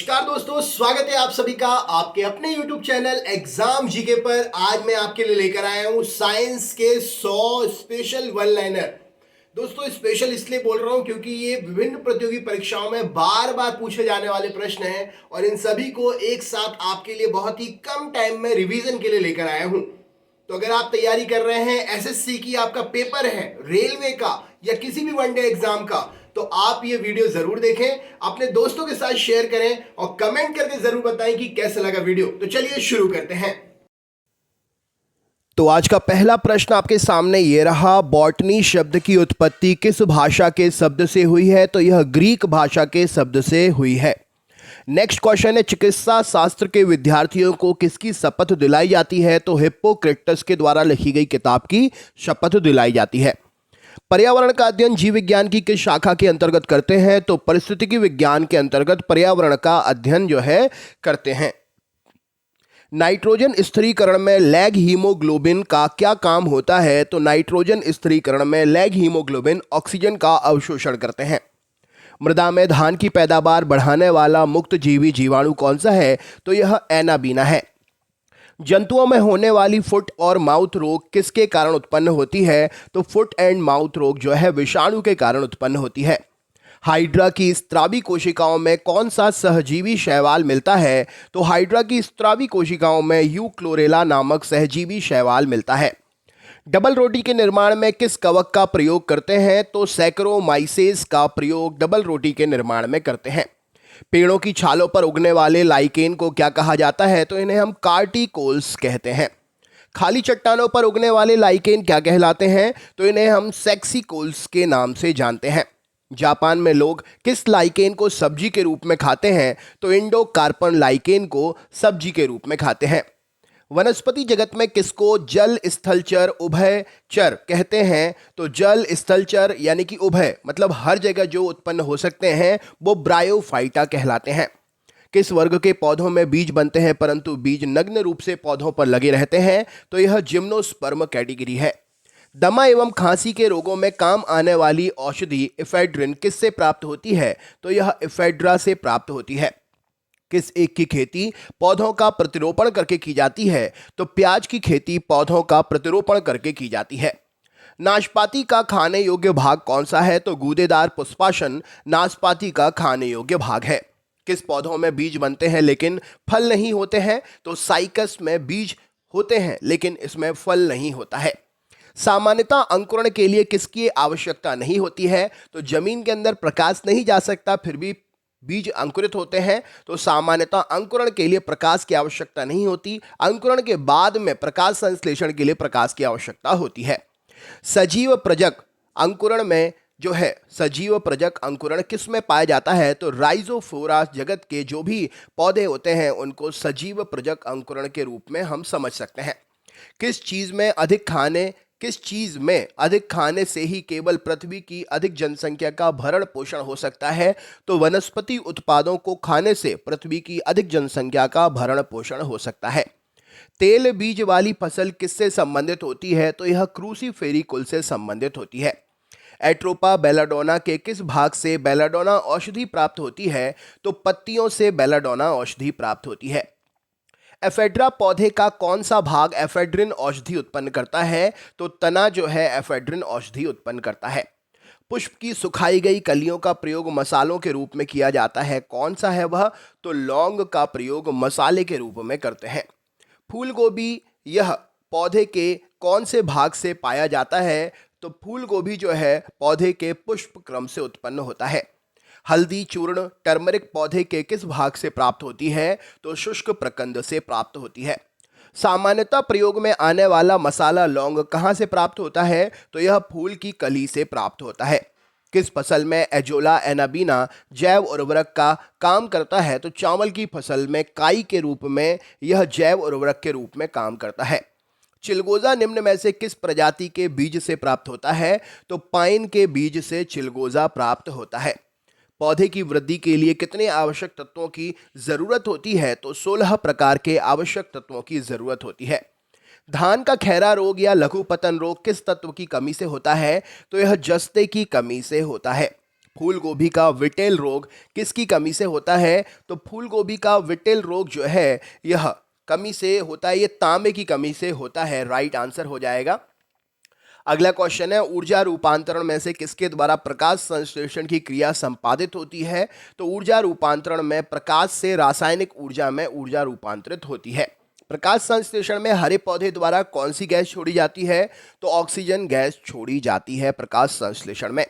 नमस्कार दोस्तों, स्वागत है आप सभी का आपके अपने YouTube चैनल एग्जाम जीके पर। आज मैं आपके लिए लेकर आया हूं साइंस के 100 स्पेशल वन लाइनर। दोस्तों स्पेशल इसलिए बोल रहा हूं क्योंकि ये विभिन्न प्रतियोगी परीक्षाओं में बार बार पूछे जाने वाले प्रश्न हैं और इन सभी को एक साथ आपके लिए बहुत ही कम टाइम में रिवीजन के लिए लेकर आया हूं। तो अगर आप तैयारी कर रहे हैं एसएससी की, आपका पेपर है रेलवे का या किसी भी वनडे एग्जाम का, तो आप ये वीडियो जरूर देखें, अपने दोस्तों के साथ शेयर करें और कमेंट करके जरूर बताएं कि कैसा लगा वीडियो। तो चलिए शुरू करते हैं। तो आज का पहला प्रश्न आपके सामने ये रहा, बॉटनी शब्द की उत्पत्ति किस भाषा के शब्द से हुई है? तो यह ग्रीक भाषा के शब्द से हुई है। नेक्स्ट क्वेश्चन है, चिकित्सा शास्त्र के विद्यार्थियों को किसकी शपथ दिलाई जाती है? तो हिप्पोक्रेटस के द्वारा लिखी गई किताब की शपथ दिलाई जाती है। पर्यावरण का अध्ययन जीव विज्ञान की किस शाखा के अंतर्गत करते हैं? तो परिस्थितिकी विज्ञान के अंतर्गत पर्यावरण का अध्ययन जो है करते हैं। नाइट्रोजन स्थिरीकरण में लैग हीमोग्लोबिन का क्या काम होता है? तो नाइट्रोजन स्थिरीकरण में लैग हीमोग्लोबिन ऑक्सीजन का अवशोषण करते हैं। मृदा में धान की पैदावार बढ़ाने वाला मुक्त जीवी जीवाणु कौन सा है? तो यह एनाबीना है। जंतुओं में होने वाली फुट और माउथ रोग किसके कारण उत्पन्न होती है? तो फुट एंड माउथ रोग जो है विषाणु के कारण उत्पन्न होती है। हाइड्रा की स्त्रावी कोशिकाओं में कौन सा सहजीवी शैवाल मिलता है? तो हाइड्रा की स्त्रावी कोशिकाओं में यूक्लोरेला नामक सहजीवी शैवाल मिलता है। डबल रोटी के निर्माण में किस कवक का प्रयोग करते हैं? तो सैकरोमाइसेस का प्रयोग डबल रोटी के निर्माण में करते हैं। पेड़ों की छालों पर उगने वाले लाइकेन को क्या कहा जाता है? तो इन्हें हम कार्टिकोल्स कहते हैं। खाली चट्टानों पर उगने वाले लाइकेन क्या कहलाते हैं? तो इन्हें हम सेक्सिकोल्स के नाम से जानते हैं। जापान में लोग किस लाइकेन को सब्जी के रूप में खाते हैं? तो इंडोकार्पन लाइकेन को सब्जी के रूप में खाते हैं। वनस्पति जगत में किसको जल स्थलचर उभयचर कहते हैं? तो जल स्थलचर यानी कि उभय मतलब हर जगह जो उत्पन्न हो सकते हैं वो ब्रायोफाइटा कहलाते हैं। किस वर्ग के पौधों में बीज बनते हैं परंतु बीज नग्न रूप से पौधों पर लगे रहते हैं? तो यह जिम्नोस्पर्म कैटेगरी है। दमा एवं खांसी के रोगों में काम आने वाली औषधि इफेड्रिन किससे प्राप्त होती है? तो यह इफेड्रा से प्राप्त होती है। किस एक की खेती पौधों का प्रतिरोपण करके की जाती है? तो प्याज की खेती पौधों का प्रतिरोपण करके की जाती है। नाशपाती का खाने योग्य भाग कौन सा है? तो गूदेदार पुष्पासन नाशपाती का खाने योग्य भाग है। किस पौधों में बीज बनते हैं लेकिन फल नहीं होते हैं? तो साइकस में बीज होते हैं लेकिन इसमें फल नहीं होता है। सामान्यतः अंकुरण के लिए किसकी आवश्यकता नहीं होती है? तो जमीन के अंदर प्रकाश नहीं जा सकता फिर भी बीज अंकुरित होते हैं, तो सामान्यतः अंकुरण के लिए प्रकाश की आवश्यकता नहीं होती। अंकुरण के बाद में प्रकाश संश्लेषण के लिए प्रकाश की आवश्यकता होती है। सजीव प्रजक अंकुरण में जो है सजीव प्रजक अंकुरण किस में पाया जाता है? तो राइजोफोरा जगत के जो भी पौधे होते हैं उनको सजीव प्रजक अंकुरण के रूप में हम समझ सकते हैं। किस चीज में अधिक खाने से ही केवल पृथ्वी की अधिक जनसंख्या का भरण पोषण हो सकता है? तो वनस्पति उत्पादों को खाने से पृथ्वी की अधिक जनसंख्या का भरण पोषण हो सकता है। तेल बीज वाली फसल किससे संबंधित होती है? तो यह क्रूसीफेरी कुल से संबंधित होती है। एट्रोपा बेलाडोना के किस भाग से बेलाडोना औषधि प्राप्त होती है? तो पत्तियों से बेलाडोना औषधि प्राप्त होती है। एफेड्रा पौधे का कौन सा भाग एफेड्रिन औषधि उत्पन्न करता है? तो तना जो है एफेड्रिन औषधि उत्पन्न करता है। पुष्प की सुखाई गई कलियों का प्रयोग मसालों के रूप में किया जाता है, कौन सा है वह? तो लौंग का प्रयोग मसाले के रूप में करते हैं। फूल गोभी यह पौधे के कौन से भाग से पाया जाता है? तो फूल गोभी जो है पौधे के पुष्प क्रम से उत्पन्न होता है। हल्दी चूर्ण टर्मरिक पौधे के किस भाग से प्राप्त होती है? तो शुष्क प्रकंद से प्राप्त होती है। सामान्यतः प्रयोग में आने वाला मसाला लौंग कहाँ से प्राप्त होता है? तो यह फूल की कली से प्राप्त होता है। किस फसल में एजोला एनाबीना जैव उर्वरक का काम करता है? तो चावल की फसल में काई के रूप में यह जैव उर्वरक के रूप में काम करता है। चिलगोजा निम्न में से किस प्रजाति के बीज से प्राप्त होता है? तो पाइन के बीज से चिलगोजा प्राप्त होता है। पौधे की वृद्धि के लिए कितने आवश्यक तत्वों की जरूरत होती है? तो 16 प्रकार के आवश्यक तत्वों की जरूरत होती है। धान का खैरा रोग या लघु पतन रोग किस तत्व की कमी से होता है? तो यह जस्ते की कमी से होता है। फूल गोभी का विटेल रोग किसकी कमी से होता है? तो फूल गोभी का विटेल रोग जो है यह कमी से होता है, ये तांबे की कमी से होता है। राइट आंसर हो जाएगा। अगला क्वेश्चन है, ऊर्जा रूपांतरण में से किसके द्वारा प्रकाश संश्लेषण की क्रिया संपादित होती है? तो ऊर्जा रूपांतरण में प्रकाश से रासायनिक ऊर्जा में ऊर्जा रूपांतरित होती है। प्रकाश संश्लेषण में हरे पौधे द्वारा कौन सी गैस छोड़ी जाती है? तो ऑक्सीजन गैस छोड़ी जाती है प्रकाश संश्लेषण में।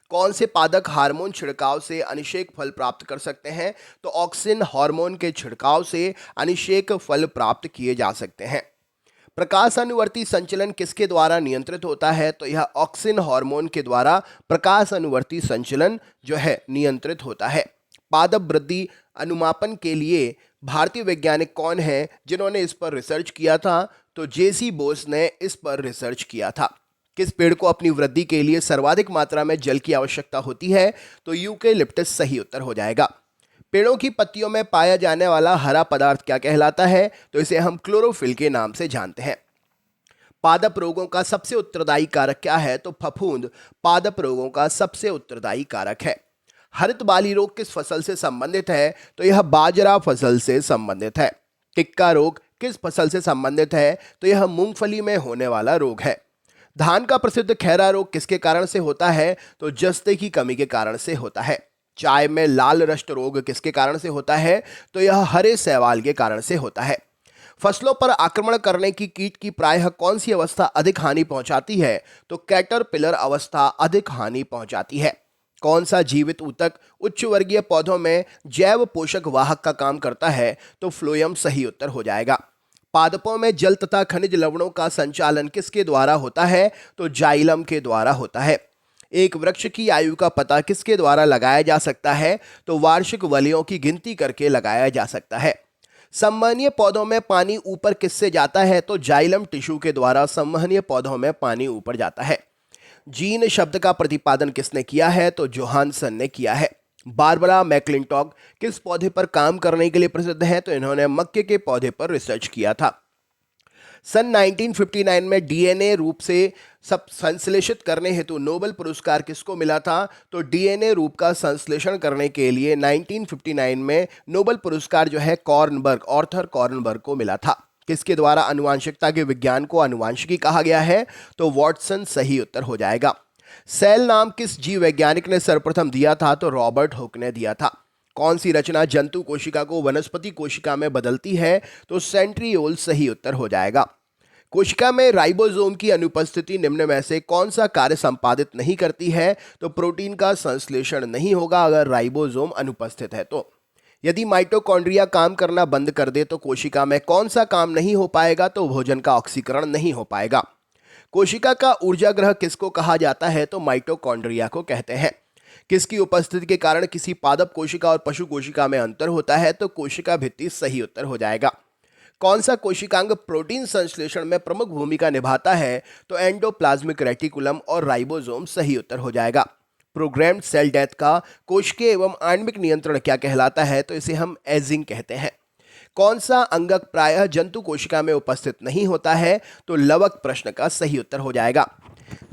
कौन से पादक हार्मोन छिड़काव से अनिषेक फल प्राप्त कर सकते हैं? तो ऑक्सिन हार्मोन के छिड़काव से अनिषेक फल प्राप्त किए जा सकते हैं। प्रकाश अनुवर्ती संचलन किसके द्वारा नियंत्रित होता है? तो यह ऑक्सिन हार्मोन के द्वारा प्रकाश अनुवर्ती संचलन जो है नियंत्रित होता है। पादप वृद्धि अनुमापन के लिए भारतीय वैज्ञानिक कौन है जिन्होंने इस पर रिसर्च किया था? तो जेसी बोस ने इस पर रिसर्च किया था। किस पेड़ को अपनी वृद्धि के लिए सर्वाधिक मात्रा में जल की आवश्यकता होती है? तो यूकेलिप्टस सही उत्तर हो जाएगा। पेड़ों की पत्तियों में पाया जाने वाला हरा पदार्थ क्या कहलाता है? तो इसे हम क्लोरोफिल के नाम से जानते हैं। पादप रोगों का सबसे उत्तरदायी कारक क्या है? तो फफूंद पादप रोगों का सबसे उत्तरदायी कारक है। हरित बाली रोग किस फसल से संबंधित है? तो यह बाजरा फसल से संबंधित है। टिक्का रोग किस फसल से संबंधित है? तो यह मूंगफली में होने वाला रोग है। धान का प्रसिद्ध खैरा रोग किसके कारण से होता है? तो जस्ते की कमी के कारण से होता है। चाय में लाल रस्ट रोग किसके कारण से होता है? तो यह हरे शैवाल के कारण से होता है। फसलों पर आक्रमण करने की कीट की प्रायः कौन सी अवस्था अधिक हानि पहुंचाती है? तो कैटरपिलर अवस्था अधिक हानि पहुंचाती है। कौन सा जीवित ऊतक उच्च वर्गीय पौधों में जैव पोषक वाहक का काम करता है? तो फ्लोएम सही उत्तर हो जाएगा। पादपों में जल तथा खनिज लवणों का संचालन किसके द्वारा होता है? तो जाइलम के द्वारा होता है। एक वृक्ष की आयु का पता किसके द्वारा लगाया जा सकता है? तो वार्षिक वलयों की गिनती करके लगाया जा सकता है। संवहनीय पौधों में पानी ऊपर किससे जाता है? तो जाइलम टिश्यू के द्वारा संवहनीय पौधों में पानी ऊपर जाता है। जीन शब्द का प्रतिपादन किसने किया है? तो जोहानसन ने किया है। बारबरा मैक्लिंटॉक किस पौधे पर काम करने के लिए प्रसिद्ध है? तो इन्होंने मक्के के पौधे पर रिसर्च किया था। सन 1959 में डीएनए रूप से सब संश्लेषित करने हेतु नोबेल पुरस्कार किसको मिला था? तो डीएनए रूप का संश्लेषण करने के लिए 1959 में नोबेल पुरस्कार जो है कॉर्नबर्ग, ऑर्थर कॉर्नबर्ग को मिला था। किसके द्वारा आनुवांशिकता के विज्ञान को आनुवांशिकी कहा गया है? तो वॉटसन सही उत्तर हो जाएगा। सेल नाम किस जीव वैज्ञानिक ने सर्वप्रथम दिया था? तो रॉबर्ट हुक ने दिया था। कौन सी रचना जंतु कोशिका को वनस्पति कोशिका में बदलती है? तो सेंट्रियोल सही उत्तर हो जाएगा। कोशिका में राइबोसोम की अनुपस्थिति निम्न में से कौन सा कार्य संपादित नहीं करती है? तो प्रोटीन का संश्लेषण नहीं होगा अगर राइबोसोम अनुपस्थित है तो। यदि माइटोकॉन्ड्रिया काम करना बंद कर दे तो कोशिका में कौन सा काम नहीं हो पाएगा? तो भोजन का ऑक्सीकरण नहीं हो पाएगा। कोशिका का ऊर्जा ग्रह किसको कहा जाता है? तो माइटोकॉन्ड्रिया को कहते हैं। किसकी उपस्थिति के कारण किसी पादप कोशिका और पशु कोशिका में अंतर होता है? तो कोशिका भित्ति सही उत्तर हो जाएगा। कौन सा कोशिकांग प्रोटीन संश्लेषण में प्रमुख भूमिका निभाता है? तो एंडोप्लाज्मिक रेटिकुलम और राइबोसोम सही उत्तर हो जाएगा। प्रोग्राम्ड सेल डेथ का कोशिकीय एवं आणविक नियंत्रण क्या कहलाता है? तो इसे हम एजिंग कहते हैं। कौन सा अंगक प्रायः जंतु कोशिका में उपस्थित नहीं होता है? तो लवक प्रश्न का सही उत्तर हो जाएगा।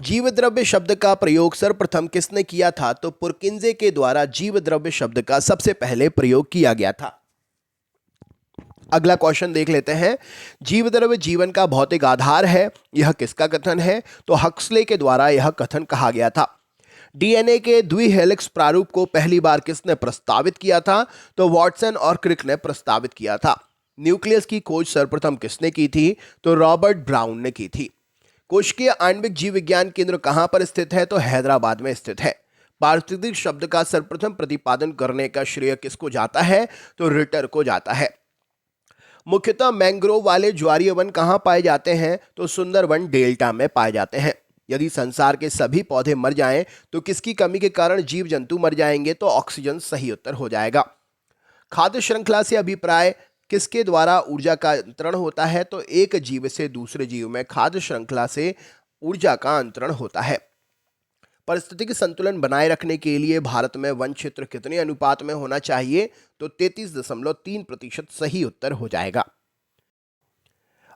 जीव द्रव्य शब्द का प्रयोग सर्वप्रथम किसने किया था? तो पुरकिंजे के द्वारा जीव द्रव्य शब्द का सबसे पहले प्रयोग किया गया था। अगला क्वेश्चन देख लेते हैं। जीव द्रव्य जीवन का भौतिक आधार है, यह किसका कथन है? तो हक्सले के द्वारा यह कथन कहा गया था। डीएनए के द्विहेलिक्स प्रारूप को पहली बार किसने प्रस्तावित किया था? तो वॉटसन और क्रिक ने प्रस्तावित किया था। न्यूक्लियस की खोज सर्वप्रथम किसने की थी? तो रॉबर्ट ब्राउन ने की थी। कोशिकीय आणविक जीव विज्ञान केंद्र कहां पर स्थित है? तो हैदराबाद में स्थित है। पारिस्थितिक शब्द का सर्वप्रथम प्रतिपादन करने का श्रेय किसको जाता है? तो रिटर को जाता है। मुख्यतः मैंग्रोव वाले ज्वारीय वन कहाँ पाए जाते हैं? तो सुंदरवन डेल्टा में पाए जाते हैं। यदि संसार के सभी पौधे मर जाएं तो किसकी कमी के कारण जीव जंतु मर जाएंगे? तो ऑक्सीजन सही उत्तर हो जाएगा। खाद्य श्रृंखला से अभिप्राय किसके द्वारा ऊर्जा का अंतरण होता है? तो एक जीव से दूसरे जीव में खाद्य श्रृंखला से ऊर्जा का अंतरण होता है। परिस्थितिक संतुलन बनाए रखने के लिए भारत में वन क्षेत्र कितने अनुपात में होना चाहिए? तो 33.3% सही उत्तर हो जाएगा।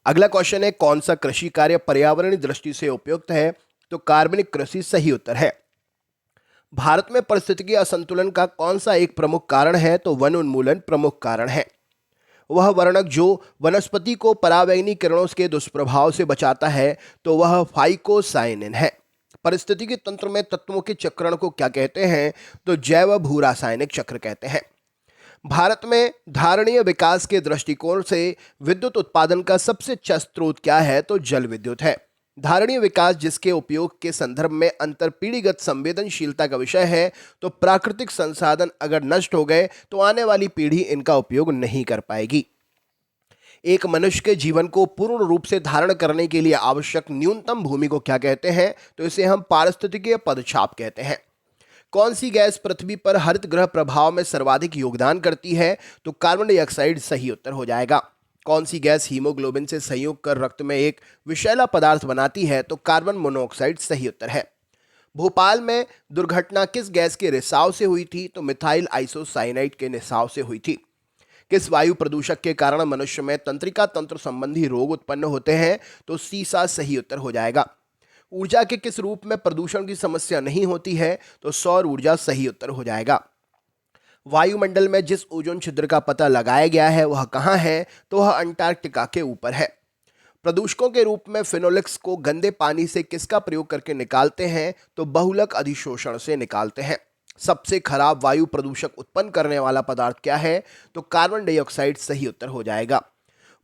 अगला क्वेश्चन है, कौन सा कृषि कार्य पर्यावरणीय दृष्टि से उपयुक्त है? तो कार्बनिक कृषि सही उत्तर है। भारत में पारिस्थितिकीय असंतुलन का कौन सा एक प्रमुख कारण है? तो वन उन्मूलन प्रमुख कारण है। वह वर्णक जो वनस्पति को पराबैंगनी किरणों के दुष्प्रभाव से बचाता है तो वह फाइकोसाइनिन है। पारिस्थितिकी तंत्र में तत्वों के चक्रण को क्या कहते हैं? तो जैव भू रासायनिक चक्र कहते हैं। भारत में धारणीय विकास के दृष्टिकोण से विद्युत उत्पादन का सबसे अच्छा स्रोत क्या है? तो जल विद्युत है। धारणीय विकास जिसके उपयोग के संदर्भ में अंतरपीढ़ीगत संवेदनशीलता का विषय है, तो प्राकृतिक संसाधन अगर नष्ट हो गए तो आने वाली पीढ़ी इनका उपयोग नहीं कर पाएगी। एक मनुष्य के जीवन को पूर्ण रूप से धारण करने के लिए आवश्यक न्यूनतम भूमि को क्या कहते हैं? तो इसे हम पारिस्थितिकीय पदछाप कहते हैं। कौन सी गैस पृथ्वी पर हरित गृह प्रभाव में सर्वाधिक योगदान करती है? तो कार्बन डाइऑक्साइड सही उत्तर हो जाएगा। कौन सी गैस हीमोग्लोबिन से संयोग कर रक्त में एक विषैला पदार्थ बनाती है? तो कार्बन मोनोऑक्साइड सही उत्तर है। भोपाल में दुर्घटना किस गैस के रिसाव से हुई थी? तो मिथाइल आइसोसाइनाइड के रिसाव से हुई थी। किस वायु प्रदूषक के कारण मनुष्य में तंत्रिका तंत्र संबंधी रोग उत्पन्न होते हैं? तो सीसा सही उत्तर हो जाएगा। ऊर्जा के किस रूप में प्रदूषण की समस्या नहीं होती है? तो सौर ऊर्जा सही उत्तर हो जाएगा। वायुमंडल में जिस ओजोन छिद्र का पता लगाया गया है वह कहाँ है? तो वह अंटार्कटिका के ऊपर है। प्रदूषकों के रूप में फिनोलिक्स को गंदे पानी से किसका प्रयोग करके निकालते हैं? तो बहुलक अधिशोषण से निकालते हैं। सबसे खराब वायु प्रदूषक उत्पन्न करने वाला पदार्थ क्या है? तो कार्बन डाइऑक्साइड सही उत्तर हो जाएगा।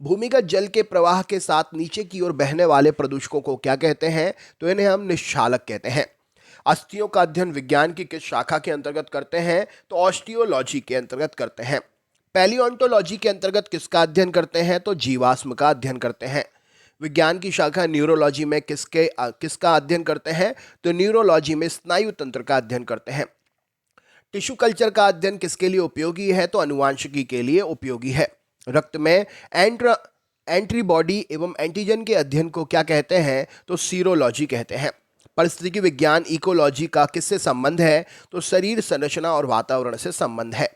भूमिगत जल के प्रवाह के साथ नीचे की ओर बहने वाले प्रदूषकों को क्या कहते हैं? तो इन्हें हम निश्चालक कहते हैं। अस्थियों का अध्ययन विज्ञान की किस शाखा के अंतर्गत करते हैं? तो ऑस्टियोलॉजी के अंतर्गत करते हैं। पैलियोंटोलॉजी के अंतर्गत किसका अध्ययन करते हैं? तो जीवाश्म का अध्ययन करते हैं। विज्ञान की शाखा न्यूरोलॉजी में किसका अध्ययन करते हैं? तो न्यूरोलॉजी में स्नायु तंत्र का अध्ययन करते हैं। टिश्यू कल्चर का अध्ययन किसके लिए उपयोगी है? तो अनुवांशिकी के लिए उपयोगी है। रक्त में एंटीबॉडी एवं एंटीजन के अध्ययन को क्या कहते हैं? तो सीरोलॉजी कहते हैं। परिस्थितिकी विज्ञान इकोलॉजी का किससे संबंध है? तो शरीर संरचना और वातावरण से संबंध है।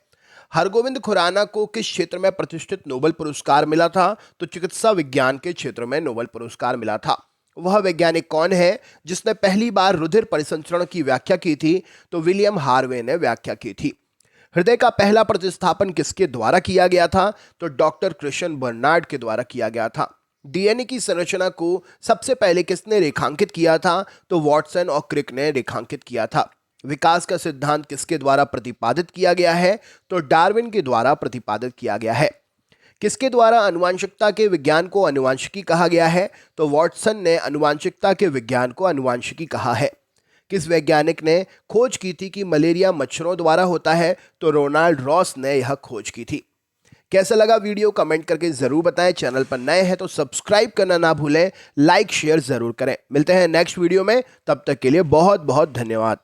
हरगोविंद खुराना को किस क्षेत्र में प्रतिष्ठित नोबेल पुरस्कार मिला था? तो चिकित्सा विज्ञान के क्षेत्र में नोबेल पुरस्कार मिला था। वह वैज्ञानिक कौन है जिसने पहली बार रुधिर परिसंचरण की व्याख्या की थी? तो विलियम हार्वे ने व्याख्या की थी। हृदय का पहला प्रतिस्थापन किसके द्वारा किया गया था? तो डॉक्टर क्रिश्चियन बर्नार्ड के द्वारा किया गया था। डीएनए की संरचना को सबसे पहले किसने रेखांकित किया था? तो वॉटसन और क्रिक ने रेखांकित किया था। विकास का सिद्धांत किसके द्वारा प्रतिपादित किया गया है? तो डार्विन के द्वारा प्रतिपादित किया गया है। किसके द्वारा आनुवंशिकता के विज्ञान को आनुवंशिकी कहा गया है? तो वॉटसन ने आनुवंशिकता के विज्ञान को आनुवंशिकी कहा है। किस वैज्ञानिक ने खोज की थी कि मलेरिया मच्छरों द्वारा होता है? तो रोनाल्ड रॉस ने यह खोज की थी। कैसा लगा वीडियो कमेंट करके जरूर बताएं। चैनल पर नए हैं तो सब्सक्राइब करना ना भूलें। लाइक शेयर जरूर करें। मिलते हैं नेक्स्ट वीडियो में, तब तक के लिए बहुत बहुत धन्यवाद।